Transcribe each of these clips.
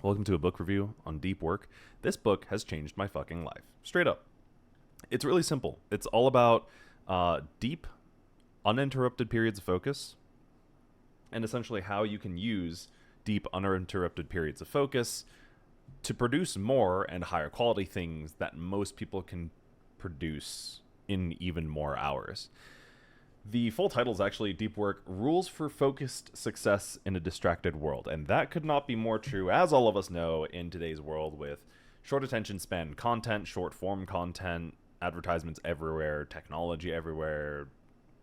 Welcome to a book review on deep work. This book has changed my fucking life. Straight up. It's really simple. It's all about deep, uninterrupted periods of focus, and essentially how you can use deep, uninterrupted periods of focus to produce more and higher quality things that most people can produce in even more hours. The full title is actually Deep Work Rules for Focused Success in a Distracted World. And that could not be more true, as all of us know, in today's world with short attention span content, short form content, advertisements everywhere, technology everywhere.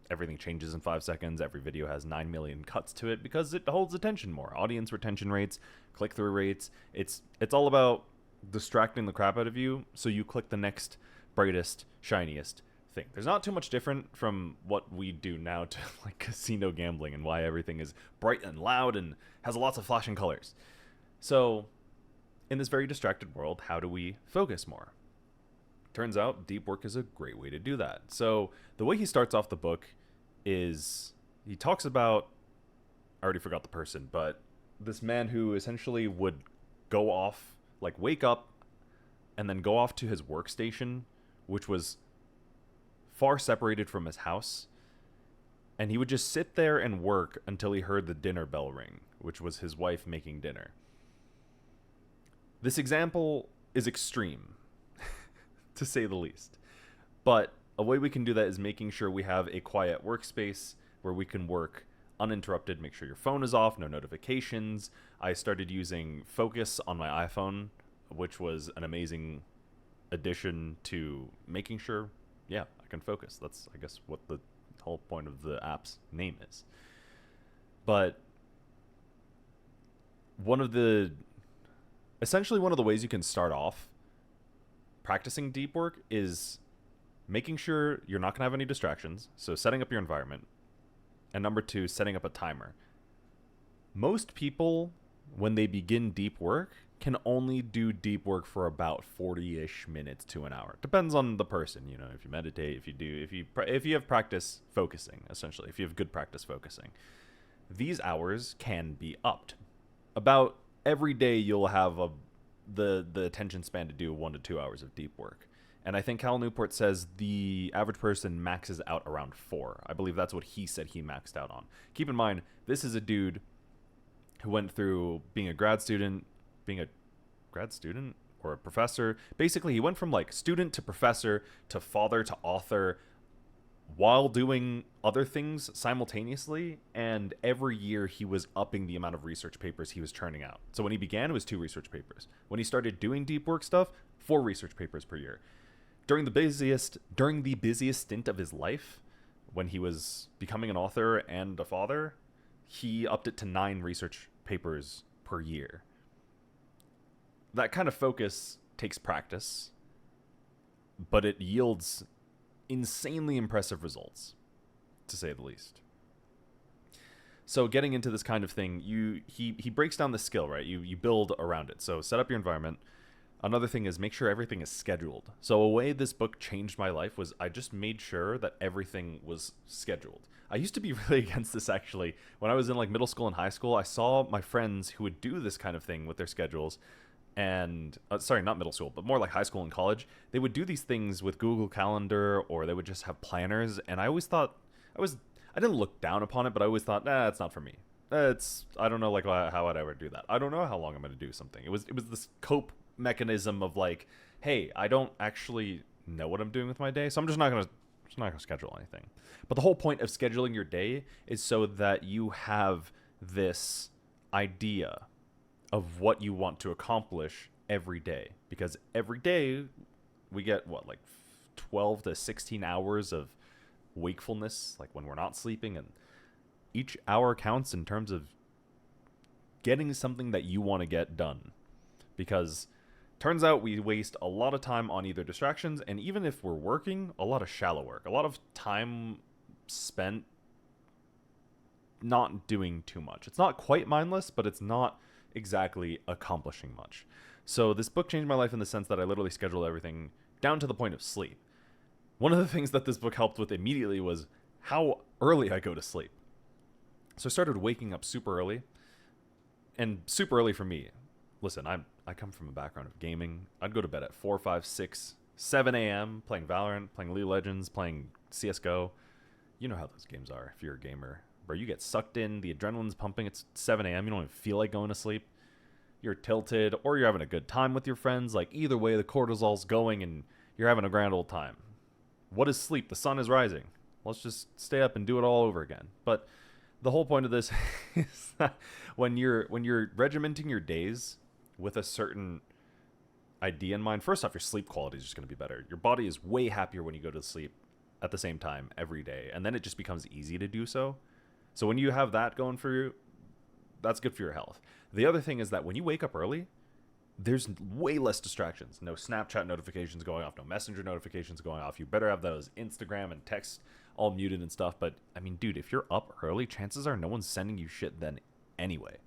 Everything changes in 5 seconds. Every video has 9 million cuts to it because it holds attention more. Audience retention rates, click-through rates. It's all about distracting the crap out of you so you click the next brightest, shiniest thing. There's not too much different from what we do now to like casino gambling and why everything is bright and loud and has lots of flashing colors. So in this very distracted world, how do we focus more? Turns out deep work is a great way to do that. So the way he starts off the book is he talks about, I already forgot the person, but this man who essentially would go off, like wake up and then go off to his workstation, which was far separated from his house, and he would just sit there and work until he heard the dinner bell ring, which was his wife making dinner. This example is extreme, to say the least, but a way we can do that is making sure we have a quiet workspace where we can work uninterrupted. Make sure your phone is off, no notifications. I started using Focus on my iPhone, which was an amazing addition to making sure, yeah, I can focus. That's, I guess, what the whole point of the app's name is. But essentially one of the ways you can start off practicing deep work is making sure you're not going to have any distractions. So setting up your environment. And number 2, setting up a timer. Most people, when they begin deep work, can only do deep work for about 40-ish minutes to an hour. Depends on the person, you know, if you meditate, if you have practice focusing, essentially, if you have good practice focusing. These hours can be upped. About every day you'll have the attention span to do 1 to 2 hours of deep work. And I think Cal Newport says the average person maxes out around 4. I believe that's what he said he maxed out on. Keep in mind, this is a dude who went through being a grad student or a professor. Basically, he went from like student to professor to father to author while doing other things simultaneously. And every year he was upping the amount of research papers he was churning out. So when he began, it was 2 research papers. When he started doing deep work stuff, 4 research papers per year. During the busiest stint of his life, when he was becoming an author and a father, he upped it to 9 research papers per year. That kind of focus takes practice, but it yields insanely impressive results, to say the least. So getting into this kind of thing, he breaks down the skill, right? You build around it. So set up your environment. Another thing is make sure everything is scheduled. So a way this book changed my life was I just made sure that everything was scheduled. I used to be really against this, actually. When I was in like middle school and high school, I saw my friends who would do this kind of thing with their schedules. And sorry, not middle school, but more like high school and college. They would do these things with Google Calendar, or they would just have planners. And I always thought I didn't look down upon it, but I always thought, it's not for me. I don't know like how I'd ever do that. I don't know how long I'm going to do something. It was this cope mechanism of like, hey, I don't actually know what I'm doing with my day, so I'm just not gonna schedule anything. But the whole point of scheduling your day is so that you have this idea of what you want to accomplish every day, because every day we get 12 to 16 hours of wakefulness, like when we're not sleeping, and each hour counts in terms of getting something that you want to get done. Because turns out we waste a lot of time on either distractions, and even if we're working, a lot of shallow work, a lot of time spent not doing too much. It's not quite mindless, but it's not exactly accomplishing much. So this book changed my life in the sense that I literally scheduled everything down to the point of sleep. One of the things that this book helped with immediately was how early I go to sleep. So I started waking up super early, and super early for me. listen, I come from a background of gaming. I'd go to bed at 4, 5, 6, 7 a.m. playing Valorant, playing League of Legends, playing CS:GO. You know how those games are if you're a gamer. Bro, you get sucked in, the adrenaline's pumping, it's 7 a.m., you don't even feel like going to sleep. You're tilted, or you're having a good time with your friends. Like, either way, the cortisol's going, and you're having a grand old time. What is sleep? The sun is rising. Let's just stay up and do it all over again. But the whole point of this is that when you're regimenting your days with a certain idea in mind, first off, your sleep quality is just going to be better. Your body is way happier when you go to sleep at the same time every day, and then it just becomes easy to do so. So when you have that going for you, that's good for your health. The other thing is that when you wake up early, there's way less distractions. No Snapchat notifications going off, no Messenger notifications going off. You better have those Instagram and text all muted and stuff. But I mean, dude, if you're up early, chances are no one's sending you shit then anyway.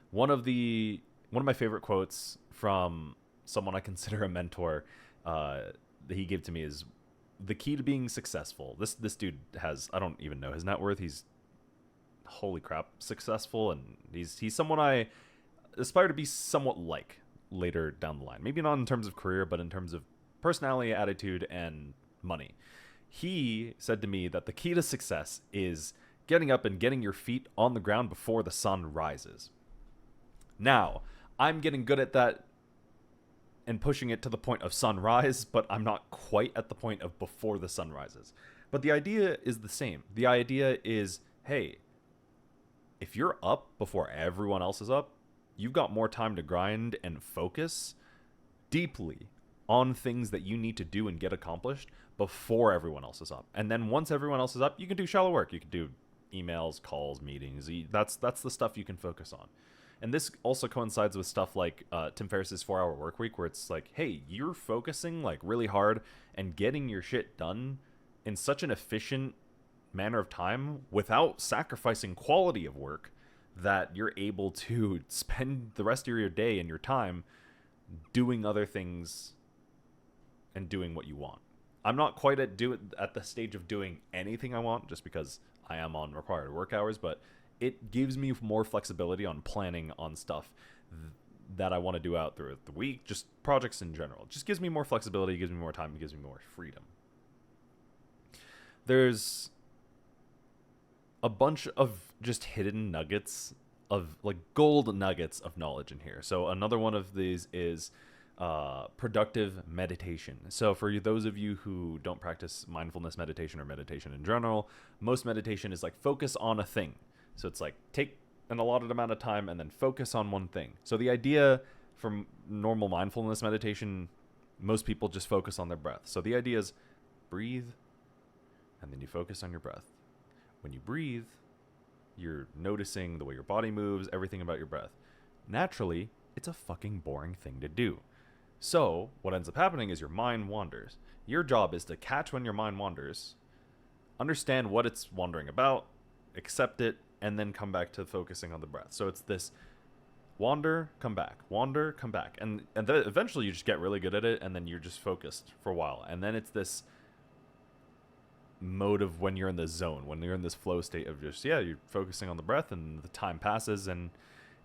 One of my favorite quotes from someone I consider a mentor that he gave to me is, the key to being successful. This dude has, I don't even know his net worth. He's, holy crap, successful, and he's someone I aspire to be somewhat like later down the line. Maybe not in terms of career, but in terms of personality, attitude, and money. He said to me that the key to success is getting up and getting your feet on the ground before the sun rises. Now, I'm getting good at that and pushing it to the point of sunrise, but I'm not quite at the point of before the sun rises. But the idea is the same. The idea is, hey, if you're up before everyone else is up, you've got more time to grind and focus deeply on things that you need to do and get accomplished before everyone else is up. And then once everyone else is up, you can do shallow work. You can do emails, calls, meetings. That's the stuff you can focus on. And this also coincides with stuff like Tim Ferriss's 4-Hour Workweek, where it's like, hey, you're focusing like really hard and getting your shit done in such an efficient manner of time without sacrificing quality of work, that you're able to spend the rest of your day and your time doing other things and doing what you want. I'm not quite at the stage of doing anything I want, just because I am on required work hours, but it gives me more flexibility on planning on stuff that I want to do out through the week, just projects in general. It just gives me more flexibility, gives me more time, gives me more freedom. There's a bunch of just hidden nuggets of like gold nuggets of knowledge in here. So another one of these is productive meditation. So for those of you who don't practice mindfulness meditation or meditation in general, most meditation is like focus on a thing. So it's like take an allotted amount of time and then focus on one thing. So the idea from normal mindfulness meditation, most people just focus on their breath. So the idea is breathe and then you focus on your breath. When you breathe, you're noticing the way your body moves, everything about your breath. Naturally, it's a fucking boring thing to do. So what ends up happening is your mind wanders. Your job is to catch when your mind wanders, understand what it's wandering about, accept it, and then come back to focusing on the breath. So it's this wander, come back, and then eventually you just get really good at it, and then you're just focused for a while. And then it's this mode of when you're in the zone, when you're in this flow state of just, you're focusing on the breath, and the time passes, and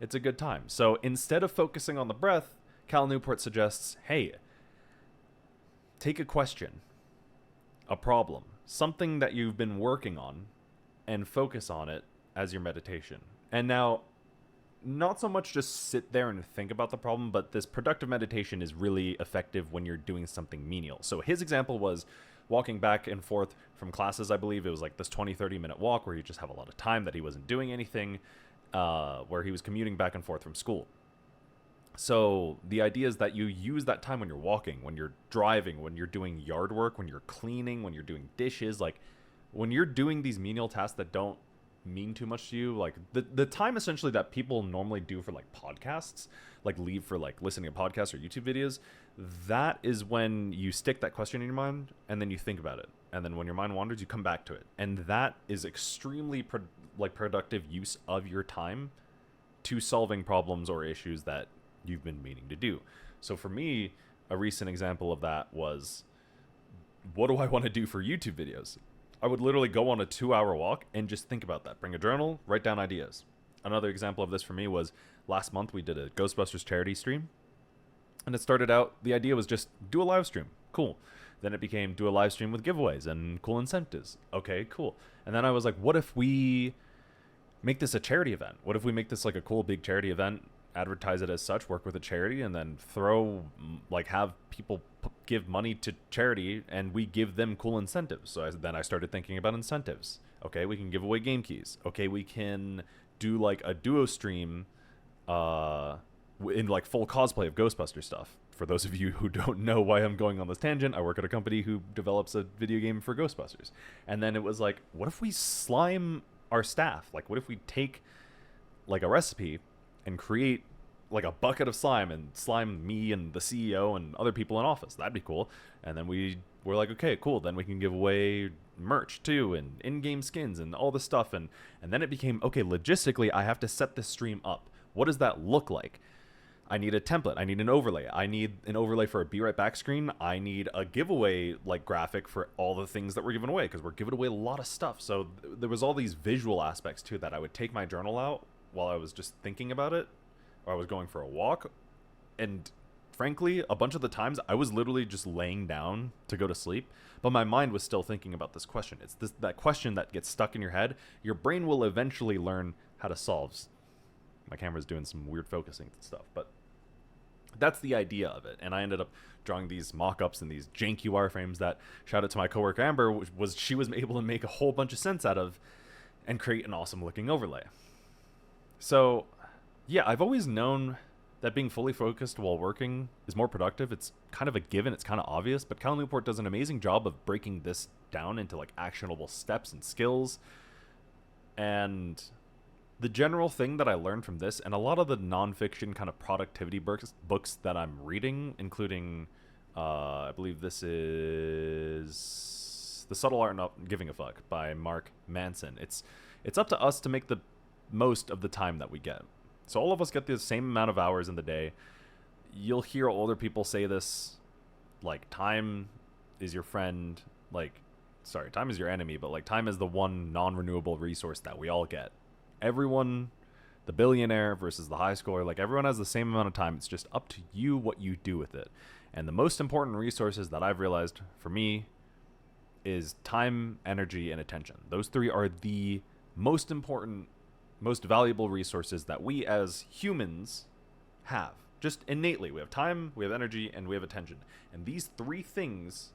it's a good time. So instead of focusing on the breath, Cal Newport suggests, hey, take a question, a problem, something that you've been working on, and focus on it as your meditation. And now, not so much just sit there and think about the problem, but this productive meditation is really effective when you're doing something menial. So his example was walking back and forth from classes. I believe it was like this 20-30 minute walk where you just have a lot of time that he wasn't doing anything, where he was commuting back and forth from school. So the idea is that you use that time when you're walking, when you're driving, when you're doing yard work, when you're cleaning, when you're doing dishes, like when you're doing these menial tasks that don't mean too much to you, like the time essentially that people normally do for like podcasts, like leave for like listening to podcasts or YouTube videos, that is when you stick that question in your mind and then you think about it. And then when your mind wanders, you come back to it. And that is extremely productive use of your time to solving problems or issues that you've been meaning to do. So for me, a recent example of that was, what do I want to do for YouTube videos? I would literally go on a 2-hour walk and just think about that. Bring a journal, write down ideas. Another example of this for me was last month we did a Ghostbusters charity stream, and it started out, the idea was just do a live stream. Cool. Then it became do a live stream with giveaways and cool incentives. Okay, cool. And then I was like, what if we make this a charity event? What if we make this like a cool big charity event, advertise it as such, work with a charity, and then have people give money to charity and we give them cool incentives. So then I started thinking about incentives. Okay, we can give away game keys. Okay, we can do like a duo stream in like full cosplay of Ghostbuster stuff. For those of you who don't know why I'm going on this tangent, I work at a company who develops a video game for Ghostbusters. And then it was like, what if we slime our staff? Like, what if we take like a recipe and create like a bucket of slime and slime me and the CEO and other people in office? That'd be cool. And then we were like, okay, cool. Then we can give away merch too and in-game skins and all this stuff. And then it became, okay, logistically, I have to set this stream up. What does that look like? I need a template. I need an overlay. I need an overlay for a Be Right Back screen. I need a giveaway like graphic for all the things that we're giving away, because we're giving away a lot of stuff. So there was all these visual aspects to that. I would take my journal out while I was just thinking about it, or I was going for a walk. And frankly, a bunch of the times I was literally just laying down to go to sleep, but my mind was still thinking about this question. It's that question that gets stuck in your head. Your brain will eventually learn how to solve. My camera's doing some weird focusing stuff, but that's the idea of it. And I ended up drawing these mock-ups and these janky wireframes that, shout out to my coworker Amber, she was able to make a whole bunch of sense out of and create an awesome looking overlay. So yeah, I've always known that being fully focused while working is more productive. It's kind of a given, it's kind of obvious, but Cal Newport does an amazing job of breaking this down into like actionable steps and skills. And the general thing that I learned from this, and a lot of the nonfiction kind of productivity books that I'm reading, including, I believe this is The Subtle Art of Not Giving a Fuck by Mark Manson. It's up to us to make the most of the time that we get. So all of us get the same amount of hours in the day. You'll hear older people say this, like, time is your friend, time is your enemy, but like time is the one non-renewable resource that we all get. Everyone, the billionaire versus the high schooler, like everyone has the same amount of time. It's just up to you what you do with it. And the most important resources that I've realized for me is time, energy, and attention. Those three are the most important, most valuable resources that we as humans have. Just innately. We have time, we have energy, and we have attention. And these three things,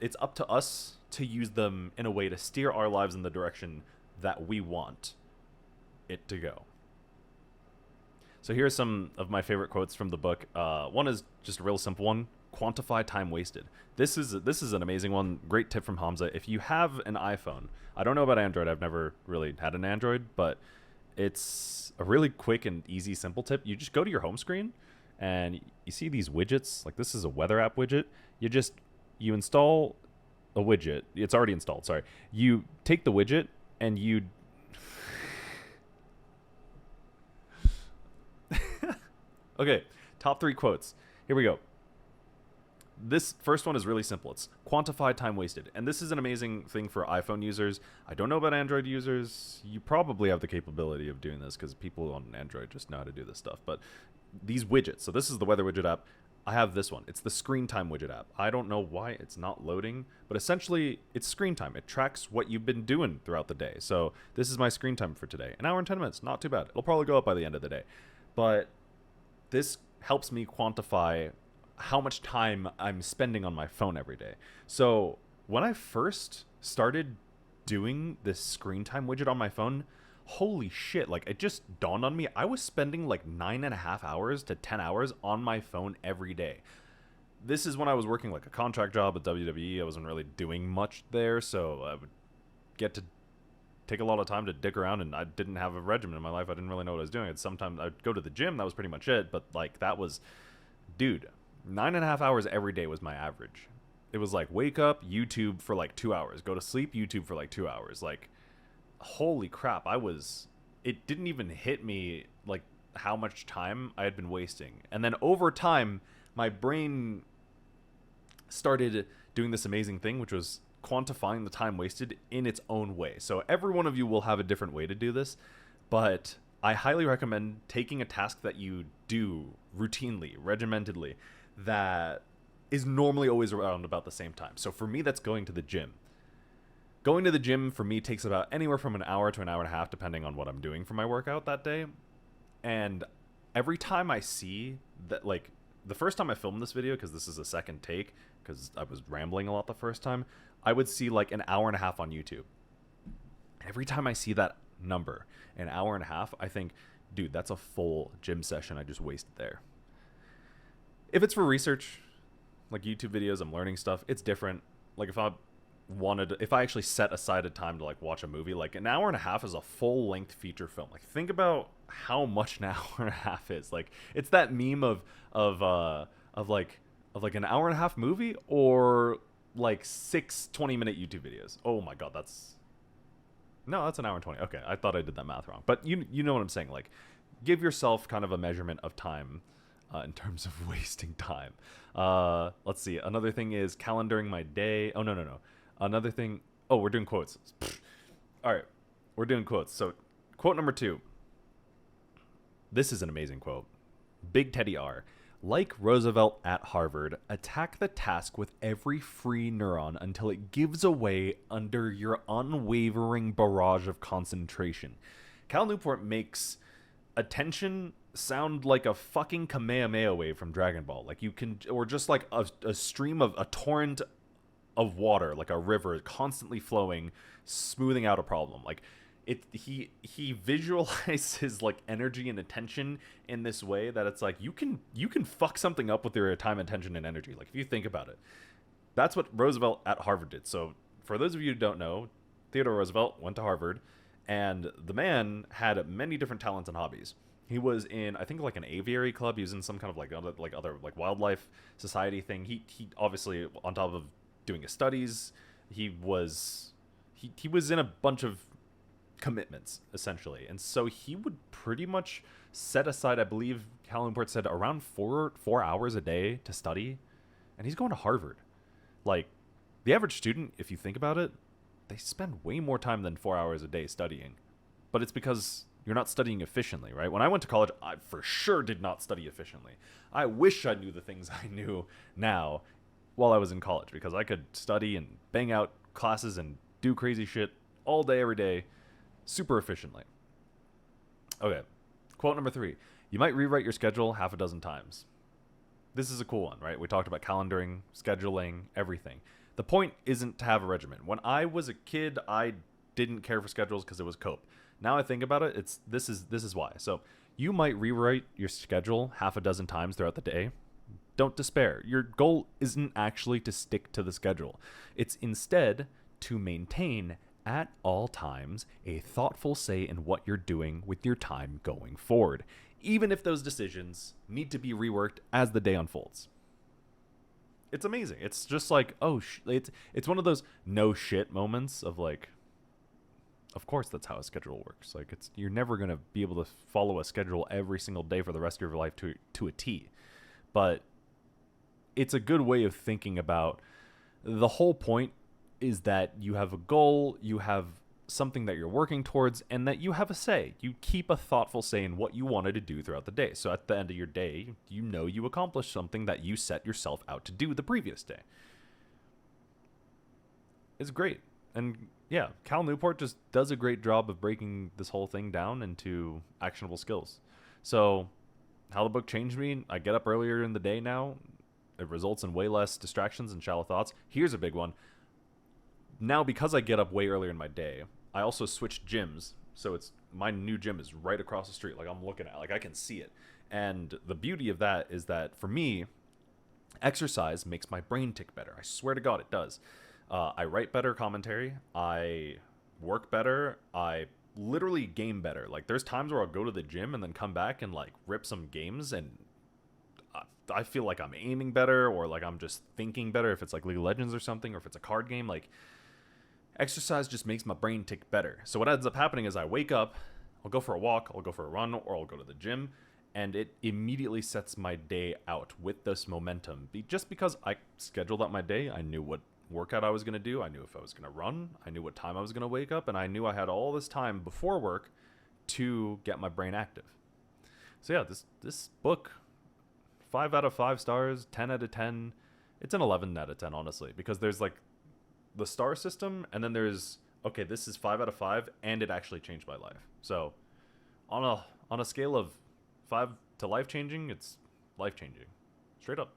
it's up to us to use them in a way to steer our lives in the direction that we want it to go. So here's some of my favorite quotes from the book. One is just a real simple one. Quantify time wasted. This is an amazing one. Great tip from Hamza. If you have an iPhone, I don't know about Android. I've never really had an Android, but it's a really quick and easy, simple tip. You just go to your home screen and you see these widgets. Like this is a weather app widget. You install a widget. It's already installed. Sorry. You take the widget and you okay, top 3 quotes. Here we go. This first one is really simple. It's quantify time wasted. And this is an amazing thing for iPhone users. I don't know about Android users. You probably have the capability of doing this because people on Android just know how to do this stuff. But these widgets. So this is the weather widget app. I have this one. It's the screen time widget app. I don't know why it's not loading, but essentially it's screen time. It tracks what you've been doing throughout the day. So this is my screen time for today. An hour and 10 minutes. Not too bad. It'll probably go up by the end of the day. But this helps me quantify how much time I'm spending on my phone every day. So when I first started doing this screen time widget on my phone, holy shit, like it just dawned on me. I was spending like 9.5 hours to 10 hours on my phone every day. This is when I was working like a contract job at WWE. I wasn't really doing much there, so I would get to take a lot of time to dick around, and I didn't have a regimen in my life. I didn't really know what I was doing. Sometimes I'd go to the gym. That was pretty much it. But like that was, dude, 9.5 hours every day was my average. It was like wake up, YouTube for like 2 hours, go to sleep, YouTube for like 2 hours. Like, holy crap, it didn't even hit me like how much time I had been wasting. And then over time, my brain started doing this amazing thing, which was quantifying the time wasted in its own way. So every one of you will have a different way to do this, but I highly recommend taking a task that you do routinely, regimentedly, that is normally always around about the same time. So for me, that's going to the gym. Going to the gym for me takes about anywhere from an hour to an hour and a half, depending on what I'm doing for my workout that day. And every time I see that, like, the first time I filmed this video, because this is a second take, because I was rambling a lot the first time, I would see like an hour and a half on YouTube. Every time I see that number, an hour and a half, I think, dude, that's a full gym session I just wasted there. If it's for research, like YouTube videos, I'm learning stuff, it's different. Like if I actually set aside a time to like watch a movie, like an hour and a half is a full length feature film. Like think about how much an hour and a half is. Like it's that meme of like an hour and a half movie or like 6 20-minute YouTube videos. Oh my god, that's an hour and 20. Okay, I thought I did that math wrong. But you know what I'm saying. Like give yourself kind of a measurement of time in terms of wasting time. Let's see. Another thing is calendaring my day. Oh, no. Another thing. Oh, we're doing quotes. All right. We're doing quotes. So quote number 2. This is an amazing quote. Big Teddy R. Like Roosevelt at Harvard, attack the task with every free neuron until it gives away under your unwavering barrage of concentration. Cal Newport makes attention sound like a fucking Kamehameha wave from Dragon Ball. Like you can, or just like a stream of a torrent of water, like a river constantly flowing, smoothing out a problem. Like he visualizes like energy and attention in this way that it's like you can fuck something up with your time, attention, and energy. Like if you think about it, that's what Roosevelt at Harvard did. So for those of you who don't know, Theodore Roosevelt went to Harvard, and the man had many different talents and hobbies. He was in, I think, like an aviary club. He was in some kind of other wildlife society thing. He obviously, on top of doing his studies, he was in a bunch of commitments essentially, and so he would pretty much set aside, I believe Cal Newport said, around 4 hours a day to study, and he's going to Harvard. Like the average student, if you think about it, they spend way more time than 4 hours a day studying, but it's because you're not studying efficiently, right? When I went to college, I for sure did not study efficiently. I wish I knew the things I knew now while I was in college, because I could study and bang out classes and do crazy shit all day, every day, super efficiently. Okay, quote number 3. You might rewrite your schedule half a dozen times. This is a cool one, right? We talked about calendaring, scheduling, everything. The point isn't to have a regimen. When I was a kid, I didn't care for schedules because it was cope. Now I think about it, this is why. So you might rewrite your schedule half a dozen times throughout the day. Don't despair. Your goal isn't actually to stick to the schedule. It's instead to maintain at all times a thoughtful say in what you're doing with your time going forward, even if those decisions need to be reworked as the day unfolds. It's amazing. It's just like, it's one of those no shit moments of like, of course that's how a schedule works. Like you're never going to be able to follow a schedule every single day for the rest of your life to a T. But it's a good way of thinking about the whole point is that you have a goal, you have something that you're working towards, and that you have a say. You keep a thoughtful say in what you wanted to do throughout the day. So at the end of your day, you know you accomplished something that you set yourself out to do the previous day. It's great. And yeah, Cal Newport just does a great job of breaking this whole thing down into actionable skills. So how the book changed me, I get up earlier in the day now. It results in way less distractions and shallow thoughts. Here's a big one. Now, because I get up way earlier in my day, I also switched gyms. So my new gym is right across the street. Like I'm looking at, like I can see it. And the beauty of that is that for me, exercise makes my brain tick better. I swear to God, it does. I write better commentary. I work better. I literally game better. Like there's times where I'll go to the gym and then come back and like rip some games, and I feel like I'm aiming better, or like I'm just thinking better if it's like League of Legends or something, or if it's a card game. Like exercise just makes my brain tick better. So what ends up happening is I wake up, I'll go for a walk, I'll go for a run, or I'll go to the gym, and it immediately sets my day out with this momentum. Just because I scheduled out my day, I knew what workout I was going to do. I knew if I was going to run. I knew what time I was going to wake up. And I knew I had all this time before work to get my brain active. So yeah, this book, 5 out of 5 stars, 10 out of 10. It's an 11 out of 10, honestly, because there's like the star system, and then there's, okay, this is 5 out of 5, and it actually changed my life. So on a scale of 5 to life changing, it's life changing, straight up.